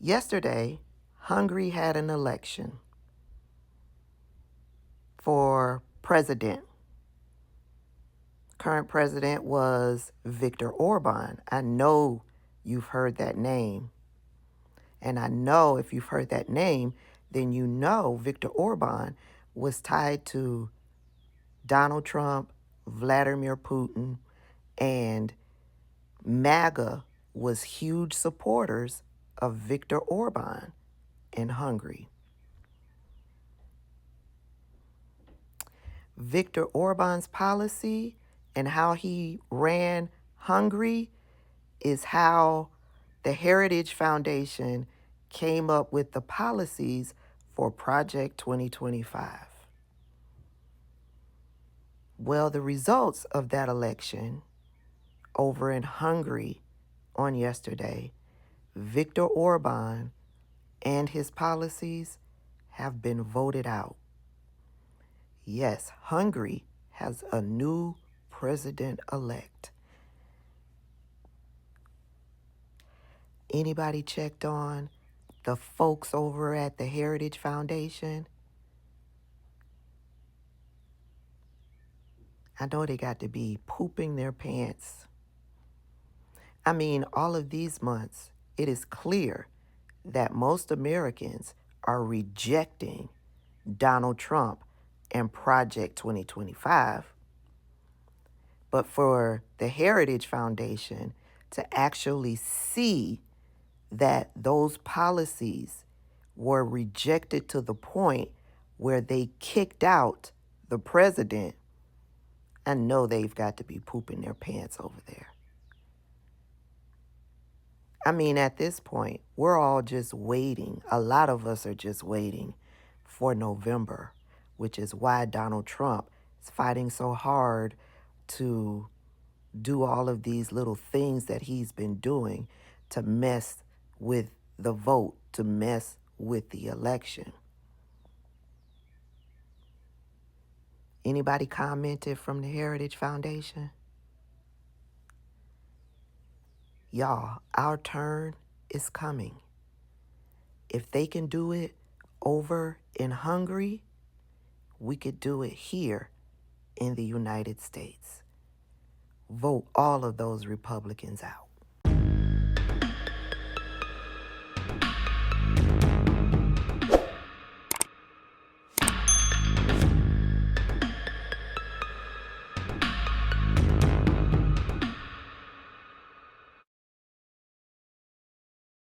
Yesterday, Hungary had an election for president. Current president was Viktor Orbán. I know you've heard that name. And I know if you've heard that name, then you know Viktor Orbán was tied to Donald Trump, Vladimir Putin, and MAGA was huge supporters of Viktor Orbán in Hungary. Viktor Orbán's policy and how he ran Hungary is how the Heritage Foundation came up with the policies for Project 2025. Well, the results of that election over in Hungary on yesterday, Viktor Orbán and his policies have been voted out. Yes, Hungary has a new president-elect. Anybody checked on the folks over at the Heritage Foundation? I know they got to be pooping their pants. I mean, all of these months, it is clear that most Americans are rejecting Donald Trump and Project 2025. But for the Heritage Foundation to actually see that those policies were rejected to the point where they kicked out the president, I know they've got to be pooping their pants over there. I mean, at this point, we're all just waiting. A lot of us are just waiting for November, which is why Donald Trump is fighting so hard to do all of these little things that he's been doing to mess with the vote, to mess with the election. Anybody commented from the Heritage Foundation? Y'all, our turn is coming. If they can do it over in Hungary, we could do it here in the United States. Vote all of those Republicans out.